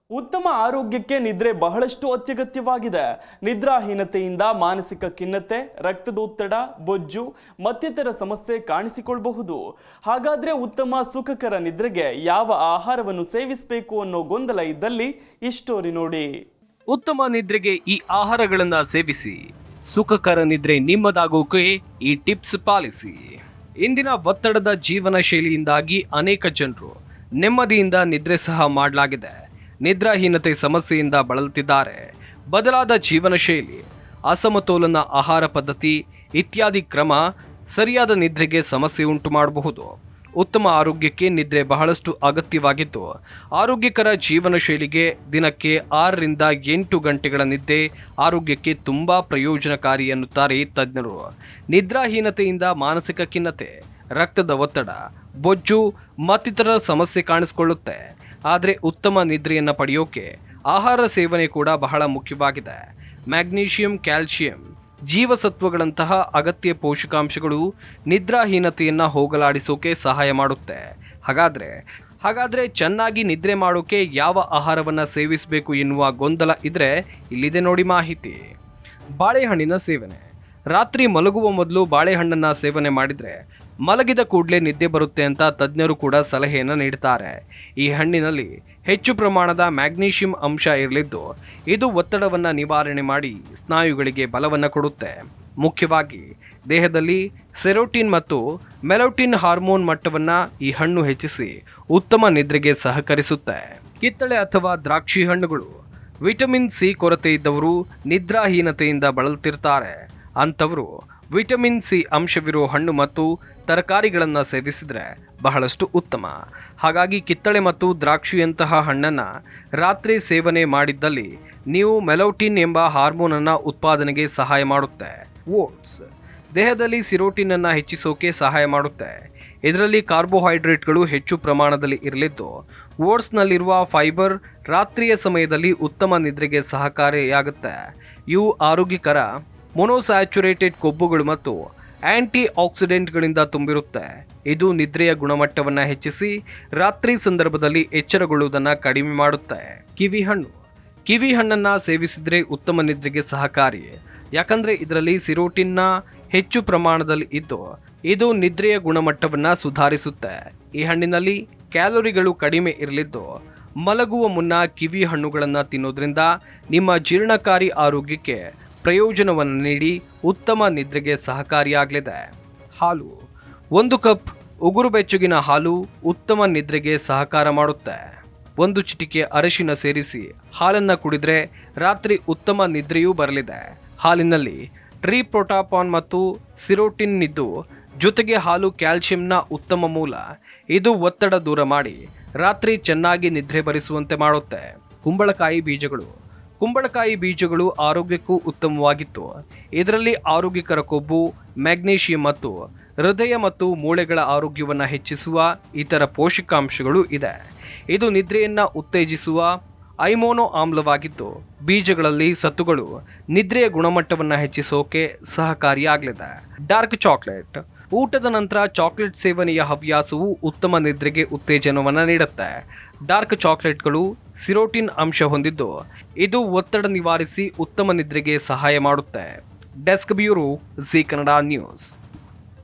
ಉತ್ತಮ ಆರೋಗ್ಯಕ್ಕೆ ನಿದ್ರೆ ಬಹಳಷ್ಟು ಅತ್ಯಗತ್ಯವಾಗಿದೆ. ನಿದ್ರಾಹೀನತೆಯಿಂದ ಮಾನಸಿಕ ಖಿನ್ನತೆ, ರಕ್ತದೊತ್ತಡ, ಬೊಜ್ಜು ಮತ್ತಿತರ ಸಮಸ್ಯೆ ಕಾಣಿಸಿಕೊಳ್ಳಬಹುದು. ಹಾಗಾದ್ರೆ ಉತ್ತಮ ಸುಖಕರ ನಿದ್ರೆಗೆ ಯಾವ ಆಹಾರವನ್ನು ಸೇವಿಸಬೇಕು ಅನ್ನೋ ಗೊಂದಲ ಇದ್ದಲ್ಲಿ ಈ ಸ್ಟೋರಿ ನೋಡಿ. ಉತ್ತಮ ನಿದ್ರೆಗೆ ಈ ಆಹಾರಗಳನ್ನು ಸೇವಿಸಿ. ಸುಖಕರ ನಿದ್ರೆ ನಿಮ್ಮದಾಗೋಕೆ ಈ ಟಿಪ್ಸ್ ಪಾಲಿಸಿ. ಇಂದಿನ ಒತ್ತಡದ ಜೀವನ ಶೈಲಿಯಿಂದಾಗಿ ಅನೇಕ ಜನರು ನೆಮ್ಮದಿಯಿಂದ ನಿದ್ರೆ ಸಹ ಮಾಡಲಾಗಿದೆ. ನಿದ್ರಾಹೀನತೆ ಸಮಸ್ಯೆಯಿಂದ ಬಳಲುತ್ತಿದ್ದಾರೆ. ಬದಲಾದ ಜೀವನ ಶೈಲಿ, ಅಸಮತೋಲನ ಆಹಾರ ಪದ್ಧತಿ ಇತ್ಯಾದಿ ಕ್ರಮ ಸರಿಯಾದ ನಿದ್ರೆಗೆ ಸಮಸ್ಯೆ ಉಂಟು ಮಾಡಬಹುದು. ಉತ್ತಮ ಆರೋಗ್ಯಕ್ಕೆ ನಿದ್ರೆ ಬಹಳಷ್ಟು ಅಗತ್ಯವಾಗಿದ್ದು, ಆರೋಗ್ಯಕರ ಜೀವನ ಶೈಲಿಗೆ ದಿನಕ್ಕೆ 6 ರಿಂದ 8 ಗಂಟೆಗಳ ನಿದ್ದೆ ಆರೋಗ್ಯಕ್ಕೆ ತುಂಬಾ ಪ್ರಯೋಜನಕಾರಿ ಎನ್ನುತ್ತಾರೆ ತಜ್ಞರು. ನಿದ್ರಾಹೀನತೆಯಿಂದ ಮಾನಸಿಕ ಖಿನ್ನತೆ, ರಕ್ತದ ಒತ್ತಡ, ಬೊಜ್ಜು ಮತ್ತಿತರ ಸಮಸ್ಯೆ ಕಾಣಿಸಿಕೊಳ್ಳುತ್ತೆ. ಆದರೆ ಉತ್ತಮ ನಿದ್ರೆಯನ್ನು ಪಡೆಯೋಕೆ ಆಹಾರ ಸೇವನೆ ಕೂಡ ಬಹಳ ಮುಖ್ಯವಾಗಿದೆ. ಮ್ಯಾಗ್ನೀಷಿಯಂ, ಕ್ಯಾಲ್ಸಿಯಂ, ಜೀವಸತ್ವಗಳಂತಹ ಅಗತ್ಯ ಪೋಷಕಾಂಶಗಳು ನಿದ್ರಾಹೀನತೆಯನ್ನು ಹೋಗಲಾಡಿಸೋಕೆ ಸಹಾಯ ಮಾಡುತ್ತೆ. ಹಾಗಾದ್ರೆ ಚೆನ್ನಾಗಿ ನಿದ್ರೆ ಮಾಡೋಕೆ ಯಾವ ಆಹಾರವನ್ನು ಸೇವಿಸಬೇಕು ಎನ್ನುವ ಗೊಂದಲ ಇದ್ರೆ ಇಲ್ಲಿದೆ ನೋಡಿ ಮಾಹಿತಿ. ಬಾಳೆಹಣ್ಣಿನ ಸೇವನೆ. ರಾತ್ರಿ ಮಲಗುವ ಮೊದಲು ಬಾಳೆಹಣ್ಣನ್ನು ಸೇವನೆ ಮಾಡಿದರೆ ಮಲಗಿದ ಕೂಡಲೇ ನಿದ್ದೆ ಬರುತ್ತೆ ಅಂತ ತಜ್ಞರು ಕೂಡ ಸಲಹೆಯನ್ನು ನೀಡುತ್ತಾರೆ. ಈ ಹಣ್ಣಿನಲ್ಲಿ ಹೆಚ್ಚು ಪ್ರಮಾಣದ ಮ್ಯಾಗ್ನೀಷಿಯಂ ಅಂಶ ಇರಲಿದ್ದು, ಇದು ಒತ್ತಡವನ್ನು ನಿವಾರಣೆ ಮಾಡಿ ಸ್ನಾಯುಗಳಿಗೆ ಬಲವನ್ನು ಕೊಡುತ್ತೆ. ಮುಖ್ಯವಾಗಿ ದೇಹದಲ್ಲಿ ಸೆರೋಟಿನ್ ಮತ್ತು ಮೆಲೋಟಿನ್ ಹಾರ್ಮೋನ್ ಮಟ್ಟವನ್ನು ಈ ಹಣ್ಣು ಹೆಚ್ಚಿಸಿ ಉತ್ತಮ ನಿದ್ರೆಗೆ ಸಹಕರಿಸುತ್ತೆ. ಕಿತ್ತಳೆ ಅಥವಾ ದ್ರಾಕ್ಷಿ ಹಣ್ಣುಗಳು. ವಿಟಮಿನ್ ಸಿ ಕೊರತೆ ಇದ್ದವರು ನಿದ್ರಾಹೀನತೆಯಿಂದ ಬಳಲುತ್ತಿರ್ತಾರೆ. ಅಂಥವರು ವಿಟಮಿನ್ ಸಿ ಅಂಶವಿರುವ ಹಣ್ಣು ಮತ್ತು ತರಕಾರಿಗಳನ್ನು ಸೇವಿಸಿದರೆ ಬಹಳಷ್ಟು ಉತ್ತಮ. ಹಾಗಾಗಿ ಕಿತ್ತಳೆ ಮತ್ತು ದ್ರಾಕ್ಷಿಯಂತಹ ಹಣ್ಣನ್ನು ರಾತ್ರಿ ಸೇವನೆ ಮಾಡಿದ್ದಲ್ಲಿ ನೀವು ಮೆಲೋಟಿನ್ ಎಂಬ ಹಾರ್ಮೋನನ್ನು ಉತ್ಪಾದನೆಗೆ ಸಹಾಯ ಮಾಡುತ್ತೆ. ಓಟ್ಸ್ ದೇಹದಲ್ಲಿ ಸಿರೋಟಿನನ್ನು ಹೆಚ್ಚಿಸೋಕೆ ಸಹಾಯ ಮಾಡುತ್ತೆ. ಇದರಲ್ಲಿ ಕಾರ್ಬೋಹೈಡ್ರೇಟ್ಗಳು ಹೆಚ್ಚು ಪ್ರಮಾಣದಲ್ಲಿ ಇರಲಿದ್ದು, ಓಟ್ಸ್ನಲ್ಲಿರುವ ಫೈಬರ್ ರಾತ್ರಿಯ ಸಮಯದಲ್ಲಿ ಉತ್ತಮ ನಿದ್ರೆಗೆ ಸಹಕಾರಿಯಾಗುತ್ತೆ. ಇವು ಆರೋಗ್ಯಕರ ಮೊನೋಸ್ಯಾಚುರೇಟೆಡ್ ಕೊಬ್ಬುಗಳು ಮತ್ತು ಆಂಟಿ ಆಕ್ಸಿಡೆಂಟ್ಗಳಿಂದ ತುಂಬಿರುತ್ತೆ. ಇದು ನಿದ್ರೆಯ ಗುಣಮಟ್ಟವನ್ನು ಹೆಚ್ಚಿಸಿ ರಾತ್ರಿ ಸಂದರ್ಭದಲ್ಲಿ ಎಚ್ಚರಗೊಳ್ಳುವುದನ್ನು ಕಡಿಮೆ ಮಾಡುತ್ತೆ. ಕಿವಿ ಹಣ್ಣನ್ನು ಸೇವಿಸಿದರೆ ಉತ್ತಮ ನಿದ್ರೆಗೆ ಸಹಕಾರಿ. ಯಾಕಂದರೆ ಇದರಲ್ಲಿ ಸಿರೋಟಿನ್ನ ಹೆಚ್ಚು ಪ್ರಮಾಣದಲ್ಲಿ ಇದ್ದು, ಇದು ನಿದ್ರೆಯ ಗುಣಮಟ್ಟವನ್ನು ಸುಧಾರಿಸುತ್ತೆ. ಈ ಹಣ್ಣಿನಲ್ಲಿ ಕ್ಯಾಲೋರಿಗಳು ಕಡಿಮೆ ಇರಲಿದ್ದು, ಮಲಗುವ ಮುನ್ನ ಕಿವಿ ಹಣ್ಣುಗಳನ್ನು ತಿನ್ನೋದ್ರಿಂದ ನಿಮ್ಮ ಜೀರ್ಣಕಾರಿ ಆರೋಗ್ಯಕ್ಕೆ ಪ್ರಯೋಜನವನ್ನು ನೀಡಿ ಉತ್ತಮ ನಿದ್ರೆಗೆ ಸಹಕಾರಿಯಾಗಲಿದೆ. ಹಾಲು. 1 ಕಪ್ ಉಗುರು ಬೆಚ್ಚಗಿನ ಹಾಲು ಉತ್ತಮ ನಿದ್ರೆಗೆ ಸಹಕಾರ ಮಾಡುತ್ತೆ. 1 ಚಿಟಿಕೆ ಅರಿಶಿನ ಸೇರಿಸಿ ಹಾಲನ್ನು ಕುಡಿದ್ರೆ ರಾತ್ರಿ ಉತ್ತಮ ನಿದ್ರೆಯೂ ಬರಲಿದೆ. ಹಾಲಿನಲ್ಲಿ ಟ್ರಿಪ್ಟೋಫಾನ್ ಮತ್ತು ಸಿರೋಟಿನ್ ಇದ್ದು, ಜೊತೆಗೆ ಹಾಲು ಕ್ಯಾಲ್ಸಿಯಂನ ಉತ್ತಮ ಮೂಲ. ಇದು ಒತ್ತಡ ದೂರ ಮಾಡಿ ರಾತ್ರಿ ಚೆನ್ನಾಗಿ ನಿದ್ರೆ ಬರಿಸುವಂತೆ ಮಾಡುತ್ತೆ. ಕುಂಬಳಕಾಯಿ ಬೀಜಗಳು ಆರೋಗ್ಯಕ್ಕೂ ಉತ್ತಮವಾಗಿತ್ತು. ಇದರಲ್ಲಿ ಆರೋಗ್ಯಕರ ಕೊಬ್ಬು, ಮ್ಯಾಗ್ನೀಷಿಯಂ ಮತ್ತು ಹೃದಯ ಮತ್ತು ಮೂಳೆಗಳ ಆರೋಗ್ಯವನ್ನು ಹೆಚ್ಚಿಸುವ ಇತರ ಪೋಷಕಾಂಶಗಳು ಇದೆ. ಇದು ನಿದ್ರೆಯನ್ನು ಉತ್ತೇಜಿಸುವ ಐಮೋನೋ ಆಮ್ಲವಾಗಿದ್ದು, ಬೀಜಗಳಲ್ಲಿ ಸತ್ತುಗಳು ನಿದ್ರೆಯ ಗುಣಮಟ್ಟವನ್ನು ಹೆಚ್ಚಿಸೋಕೆ ಸಹಕಾರಿಯಾಗಲಿದೆ. Dark chocolate. ಊಟದ ನಂತರ ಚಾಕ್ಲೇಟ್ ಸೇವನೆಯ ಹವ್ಯಾಸವು ಉತ್ತಮ ನಿದ್ರೆಗೆ ಉತ್ತೇಜನವನ್ನು ನೀಡುತ್ತೆ. ಡಾರ್ಕ್ ಚಾಕ್ಲೇಟ್ಗಳು ಸಿರೋಟಿನ್ ಅಂಶ ಹೊಂದಿದ್ದು, ಇದು ಒತ್ತಡ ನಿವಾರಿಸಿ ಉತ್ತಮ ನಿದ್ರೆಗೆ ಸಹಾಯ ಮಾಡುತ್ತೆ. Desk bureau, G Kannada news.